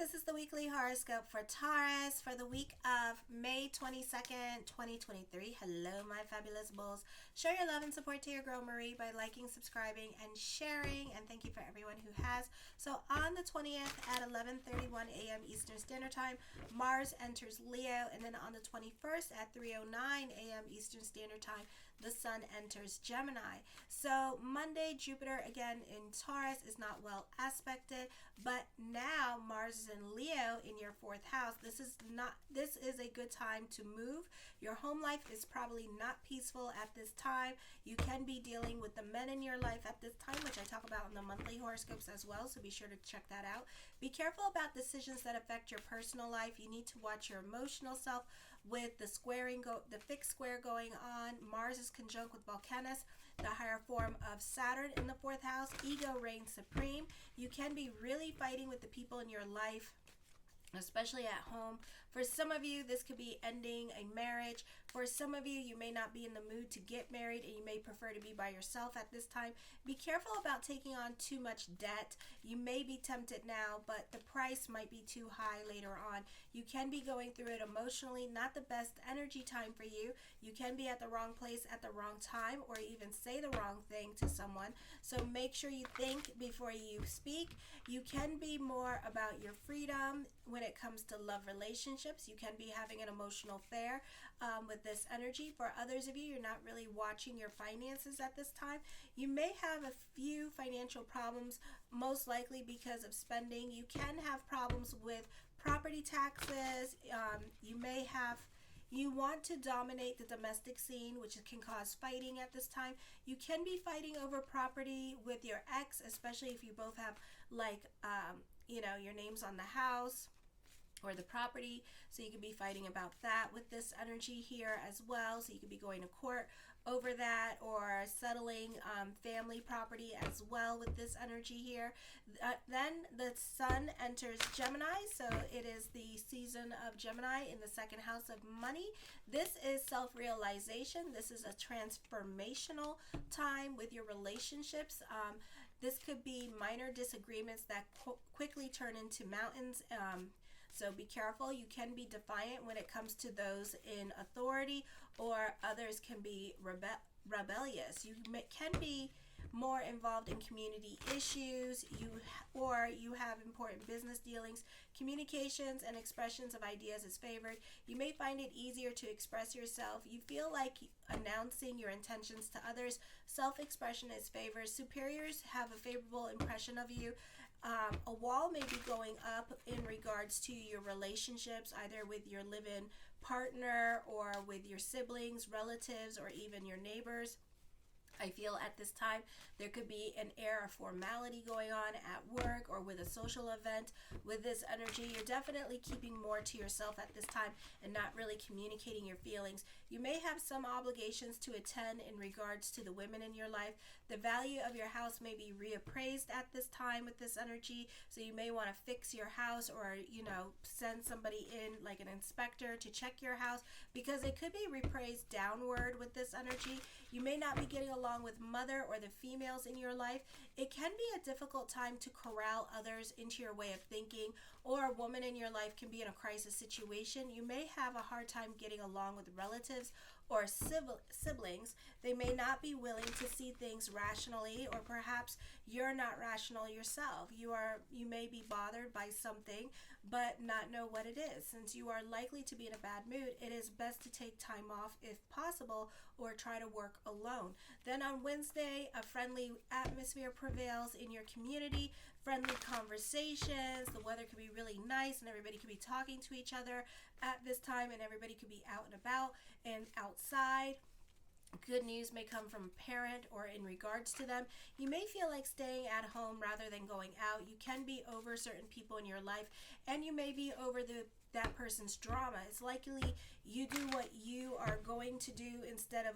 This is the weekly horoscope for Taurus for the week of May 22nd, 2023. Hello, my fabulous bulls. Show your love and support to your girl Marie by liking, subscribing, and sharing. And thank you for everyone who has. So on the 20th at 11:31 a.m. Eastern Standard Time, Mars enters Leo. And then on the 21st at 3:09 a.m. Eastern Standard Time, the Sun enters Gemini. So Monday, Jupiter again in Taurus is not well aspected, but now Mars is in Leo in your fourth house. This is a good time to move. Your home life is probably not peaceful at this time. You can be dealing with the men in your life at this time, which I talk about in the monthly horoscopes as well, so be sure to check that out. Be careful about decisions that affect your personal life. You need to watch your emotional self with the fixed square going on. Mars is conjunct with Volcanus, the higher form of Saturn in the fourth house. Ego reigns supreme. You can be really fighting with the people in your life, especially at home. For some of you, this could be ending a marriage. For some of you, you may not be in the mood to get married and you may prefer to be by yourself at this time. Be careful about taking on too much debt. You may be tempted now, but the price might be too high later on. You can be going through it emotionally. Not the best energy time for you. You can be at the wrong place at the wrong time or even say the wrong thing to someone. So make sure you think before you speak. You can be more about your freedom when it comes to love relationships. You can be having an emotional affair with this energy. For others of you, you're not really watching your finances at this time. You may have a few financial problems, most likely because of spending. You can have problems with property taxes. You want to dominate the domestic scene, which can cause fighting at this time. You can be fighting over property with your ex, especially if you both have your names on the house or the property. So you could be fighting about that with this energy here as well. So you could be going to court over that or settling family property as well with this energy here. Then the Sun enters Gemini, so it is the season of Gemini in the second house of money. This is self-realization. This is a transformational time with your relationships. This could be minor disagreements that quickly turn into mountains. So be careful. You can be defiant when it comes to those in authority, or others can be rebellious. You can be more involved in community issues, you have important business dealings. Communications and expressions of ideas is favored. You may find it easier to express yourself. You feel like announcing your intentions to others. Self-expression is favored. Superiors have a favorable impression of you. A wall may be going up in regards to your relationships, either with your live-in partner or with your siblings, relatives, or even your neighbors. I feel at this time there could be an air of formality going on at work or with a social event. With this energy, you're definitely keeping more to yourself at this time and not really communicating your feelings. You may have some obligations to attend in regards to the women in your life. The value of your house may be reappraised at this time with this energy, so you may want to fix your house or send somebody in like an inspector to check your house, because it could be reappraised downward with this energy. You may not be getting along with mother or the females in your life. It can be a difficult time to corral others into your way of thinking, or a woman in your life can be in a crisis situation. You may have a hard time getting along with relatives or siblings. They may not be willing to see things rationally, or perhaps you're not rational yourself. You may be bothered by something but not know what it is. Since you are likely to be in a bad mood, it is best to take time off if possible, or try to work alone. Then on Wednesday, a friendly atmosphere prevails in your community. Friendly conversations. The weather could be really nice and everybody could be talking to each other at this time, and everybody could be out and about and outside. Good news may come from a parent or in regards to them. You may feel like staying at home rather than going out. You can be over certain people in your life, and you may be over that person's drama. It's likely you do what you are going to do instead of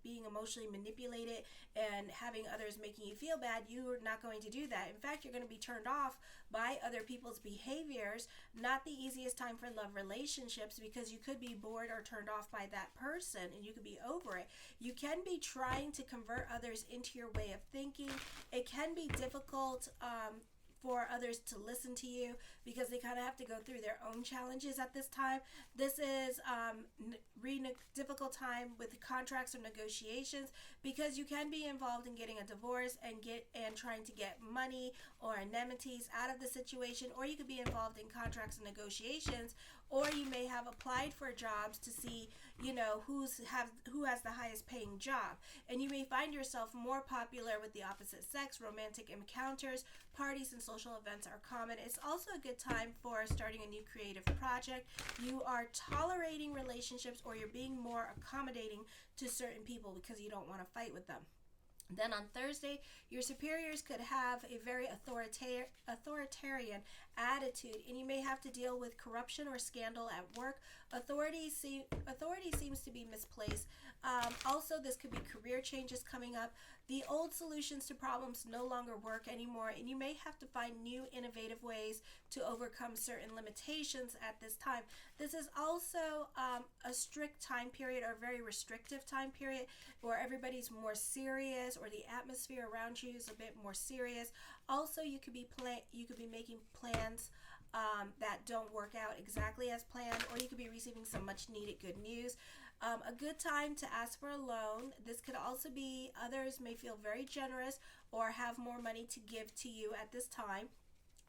being emotionally manipulated and having others making you feel bad. You're not going to do that. In fact, you're going to be turned off by other people's behaviors. Not the easiest time for love relationships, because you could be bored or turned off by that person and you could be over it. You can be trying to convert others into your way of thinking. It can be difficult for others to listen to you because they kind of have to go through their own challenges at this time. This is difficult time with contracts or negotiations because you can be involved in getting a divorce and trying to get money or amenities out of the situation, or you could be involved in contracts and negotiations, or you may have applied for jobs to see, who has the highest paying job, and you may find yourself more popular with the opposite sex. Romantic encounters, parties, and social events are common. It's also a good time for starting a new creative project. You are tolerating relationships, or you're being more accommodating to certain people because you don't want to fight with them. Then on Thursday, your superiors could have a very authoritarian attitude, and you may have to deal with corruption or scandal at work. Authority seems to be misplaced. Also, this could be career changes coming up. The old solutions to problems no longer work anymore, and you may have to find new innovative ways to overcome certain limitations at this time. This is also a strict time period, or a very restrictive time period, where everybody's more serious, or the atmosphere around you is a bit more serious. Also, you could be making plans that don't work out exactly as planned, or you could be receiving some much needed good news. A good time to ask for a loan. This could also be, others may feel very generous or have more money to give to you at this time.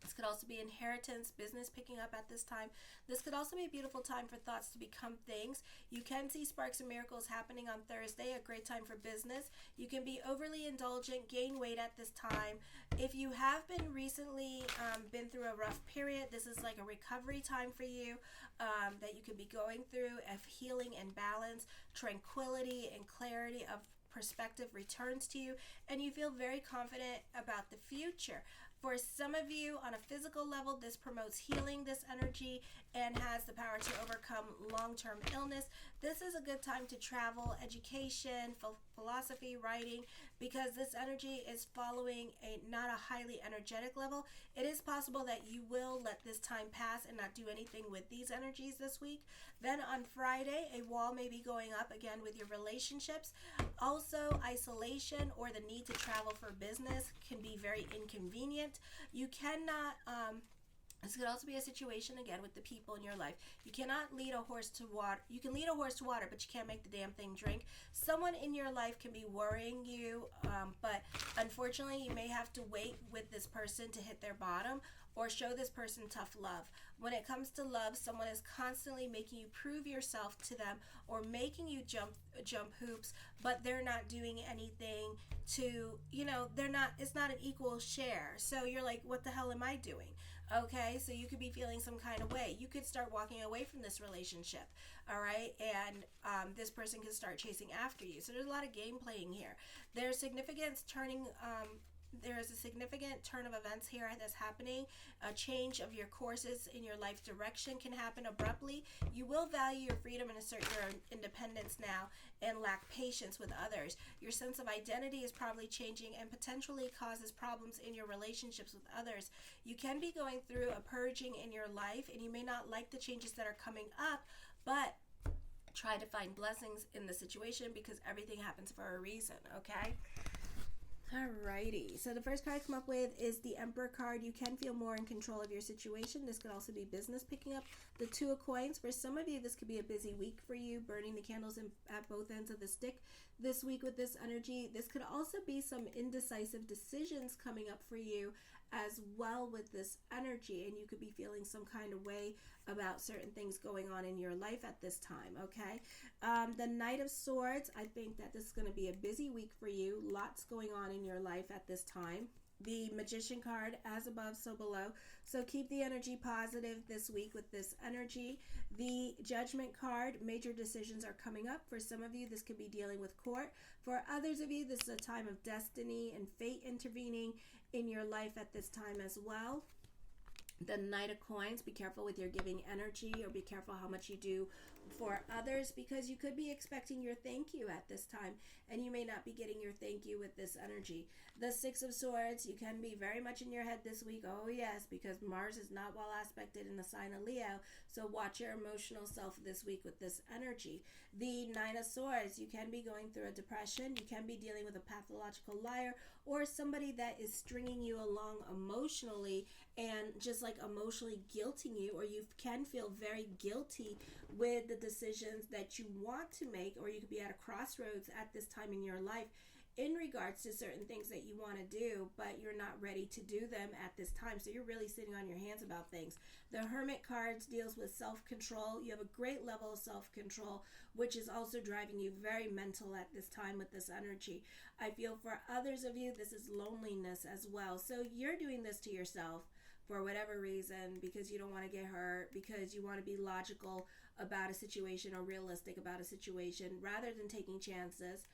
This could also be inheritance, business picking up at this time. This could also be a beautiful time for thoughts to become things. You can see sparks and miracles happening on Thursday, a great time for business. You can be overly indulgent, gain weight at this time. If you have been recently been through a rough period, this is like a recovery time for you that you could be going through, of healing and balance, tranquility and clarity of perspective returns to you, and you feel very confident about the future. For some of you, on a physical level, this promotes healing, this energy, and has the power to overcome long-term illness. This is a good time to travel, education, philosophy, writing, because this energy is following not a highly energetic level. It is possible that you will let this time pass and not do anything with these energies this week. Then on Friday, a wall may be going up again with your relationships. Also, isolation or the need to travel for business can be very inconvenient. You cannot, this could also be a situation again with the people in your life. You cannot lead a horse to water. You can lead a horse to water, but you can't make the damn thing drink. Someone in your life can be worrying you, but unfortunately you may have to wait with this person to hit their bottom, or show this person tough love. When it comes to love, someone is constantly making you prove yourself to them, or making you jump hoops, but they're not doing anything to, it's not an equal share. So you're like, what the hell am I doing? Okay, so you could be feeling some kind of way. You could start walking away from this relationship, all right? And this person can start chasing after you. So there's a lot of game playing here. There's significance turning, there is a significant turn of events here that's happening. A change of your courses in your life direction can happen abruptly. You will value your freedom and assert your independence now, and lack patience with others. Your sense of identity is probably changing and potentially causes problems in your relationships with others. You can be going through a purging in your life, and you may not like the changes that are coming up, but try to find blessings in the situation, because everything happens for a reason, okay? Alrighty, so the first card I come up with is the Emperor card. You can feel more in control of your situation. This could also be business picking up. The Two of Coins. For some of you, this could be a busy week for you, burning the candles at both ends of the stick this week with this energy. This could also be some indecisive decisions coming up for you as well with this energy, and you could be feeling some kind of way about certain things going on in your life at this time, okay? The Knight of Swords, I think that this is going to be a busy week for you. Lots going on in your life at this time. The Magician card, as above, so below. So keep the energy positive this week with this energy. The Judgment card, major decisions are coming up. For some of you, this could be dealing with court. For others of you, this is a time of destiny and fate intervening in your life at this time as well. The Knight of Coins, be careful with your giving energy, or be careful how much you do For others, because you could be expecting your thank you at this time, and you may not be getting your thank you with this energy. The Six of Swords, you can be very much in your head this week. Oh yes, because Mars is not well aspected in the sign of Leo, so watch your emotional self this week with this energy. The Nine of Swords, you can be going through a depression. You can be dealing with a pathological liar or somebody that is stringing you along emotionally and just like emotionally guilting you, or you can feel very guilty with the decisions that you want to make, or you could be at a crossroads at this time in your life in regards to certain things that you want to do, but you're not ready to do them at this time. So you're really sitting on your hands about things. The Hermit cards deals with self-control. You have a great level of self-control, which is also driving you very mental at this time with this energy. I feel for others of you, this is loneliness as well. So you're doing this to yourself for whatever reason, because you don't want to get hurt, because you want to be logical about a situation or realistic about a situation rather than taking chances.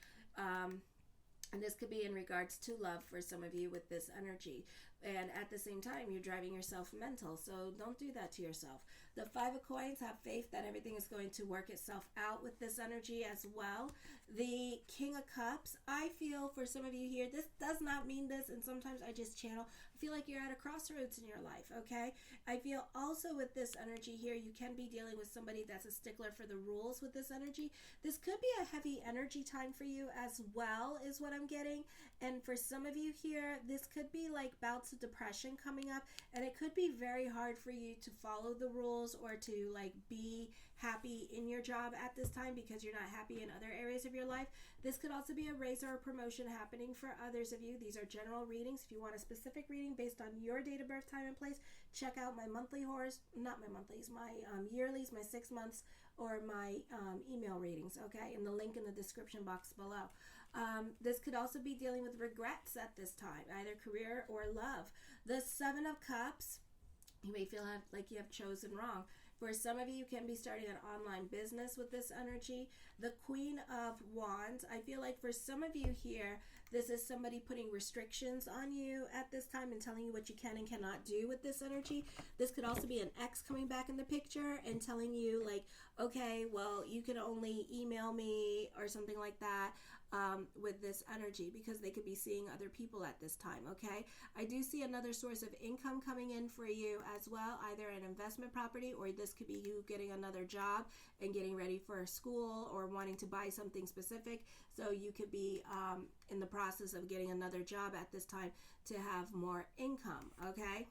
And this could be in regards to love for some of you with this energy. And at the same time, you're driving yourself mental. So don't do that to yourself. The Five of Coins, have faith that everything is going to work itself out with this energy as well. The King of Cups, I feel for some of you here, this does not mean this, and sometimes I just channel. I feel like you're at a crossroads in your life, okay? I feel also with this energy here, you can be dealing with somebody that's a stickler for the rules with this energy. This could be a heavy energy time for you as well, is what I'm getting. And for some of you here, this could be like bouts of depression coming up, and it could be very hard for you to follow the rules or to like be happy in your job at this time because you're not happy in other areas of your life. This could also be a raise or a promotion happening for others of you. These are general readings. If you want a specific reading based on your date of birth, time, and place, check out my monthly not my monthlies, my yearlies, my 6 months, or my email readings, okay? And the link in the description box below. This could also be dealing with regrets at this time, either career or love. The Seven of Cups, you may feel like you have chosen wrong. For some of you, you can be starting an online business with this energy. The Queen of Wands, I feel like for some of you here, this is somebody putting restrictions on you at this time and telling you what you can and cannot do with this energy. This could also be an ex coming back in the picture and telling you like, okay, well, you can only email me or something like that. With this energy, because they could be seeing other people at this time, okay? I do see another source of income coming in for you as well, either an investment property, or this could be you getting another job and getting ready for school or wanting to buy something specific. So you could be in the process of getting another job at this time to have more income, okay?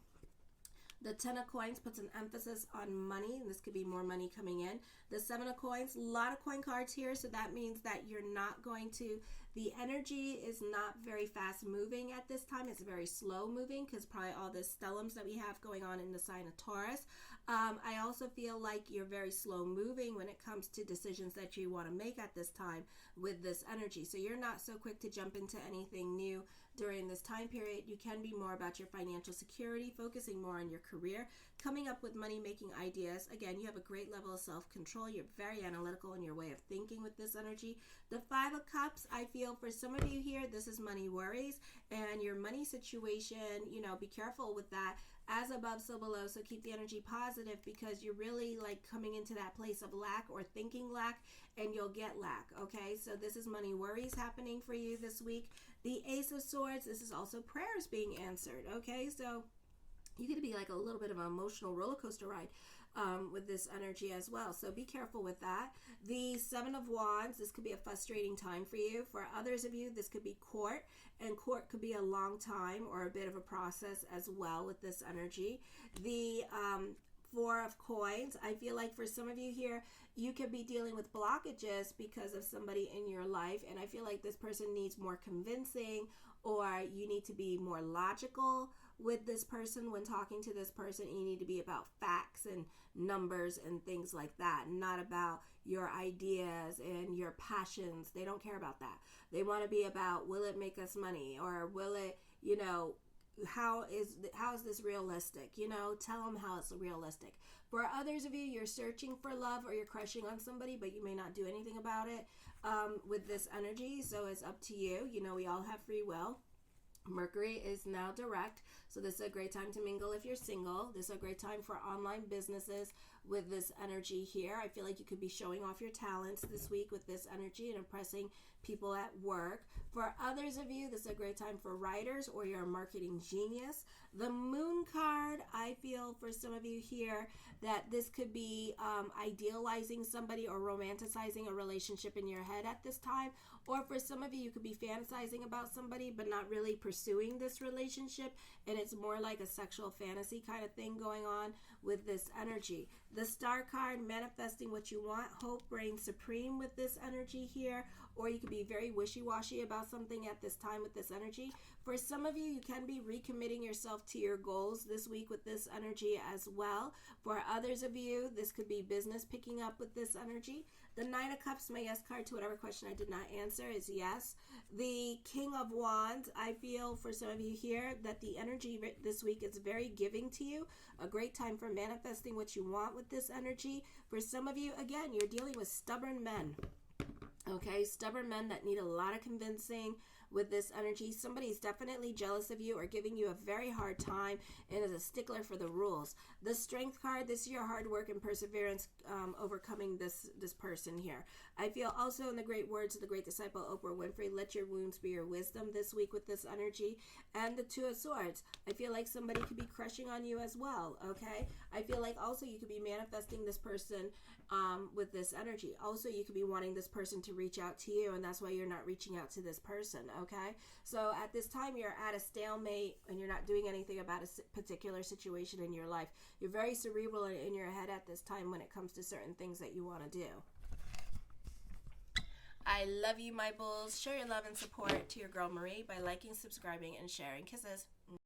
The Ten of Coins puts an emphasis on money, and this could be more money coming in. The Seven of Coins, a lot of coin cards here, so that means that you're not going to, the energy is not very fast moving at this time. It's very slow moving because probably all the stellums that we have going on in the sign of Taurus. I also feel like you're very slow moving when it comes to decisions that you want to make at this time with this energy. So you're not so quick to jump into anything new during this time period. You can be more about your financial security, focusing more on your career, coming up with money-making ideas. Again, you have a great level of self-control. You're very analytical in your way of thinking with this energy. The Five of Cups, I feel for some of you here, this is money worries and your money situation, you know, be careful with that. As above, so below. So keep the energy positive because you're really like coming into that place of lack or thinking lack, and you'll get lack, okay? So this is money worries happening for you this week. The Ace of Swords, this is also prayers being answered, okay? So you could be like a little bit of an emotional roller coaster ride with this energy as well. So be careful with that. The Seven of Wands, this could be a frustrating time for you. For others of you, this could be court, and court could be a long time or a bit of a process as well with this energy. The Four of Coins, I feel like for some of you here, you could be dealing with blockages because of somebody in your life, and I feel like this person needs more convincing, or you need to be more logical with this person when talking to this person. You need to be about facts and numbers and things like that, not about your ideas and your passions. They don't care about that. They want to be about, will it make us money, or will it, you know, how is this realistic? You know, tell them how it's realistic. For others of you, you're searching for love or you're crushing on somebody, but you may not do anything about it with this energy. So it's up to you. You know, we all have free will. Mercury is now direct, so this is a great time to mingle if you're single. This is a great time for online businesses with this energy here. I feel like you could be showing off your talents this week with this energy and impressing people at work. For others of you, this is a great time for writers or you're a marketing genius. The Moon card, I feel for some of you here that this could be idealizing somebody or romanticizing a relationship in your head at this time. Or for some of you, you could be fantasizing about somebody but not really pursuing this relationship, and it's more like a sexual fantasy kind of thing going on with this energy. The Star card, manifesting what you want. Hope reigns supreme with this energy here, or you could be very wishy-washy about something at this time with this energy. For some of you, you can be recommitting yourself to your goals this week with this energy as well. For others of you, this could be business picking up with this energy. The Nine of Cups, my yes card to whatever question I did not answer is yes. The King of Wands, I feel for some of you here that the energy this week is very giving to you. A great time for manifesting what you want with this energy. For some of you, again, you're dealing with stubborn men. Okay, stubborn men that need a lot of convincing with this energy. Somebody's definitely jealous of you or giving you a very hard time and is a stickler for the rules. The Strength card, this is your hard work and perseverance overcoming this person here. I feel also in the great words of the great disciple Oprah Winfrey, let your wounds be your wisdom this week with this energy. And the Two of Swords, I feel like somebody could be crushing on you as well, okay? I feel like also you could be manifesting this person with this energy. Also, you could be wanting this person to reach out to you, and that's why you're not reaching out to this person, okay? So at this time, you're at a stalemate and you're not doing anything about a particular situation in your life. You're very cerebral in your head at this time when it comes to certain things that you want to do. I love you, my bulls. Show your love and support to your girl Marie by liking, subscribing, and sharing. Kisses.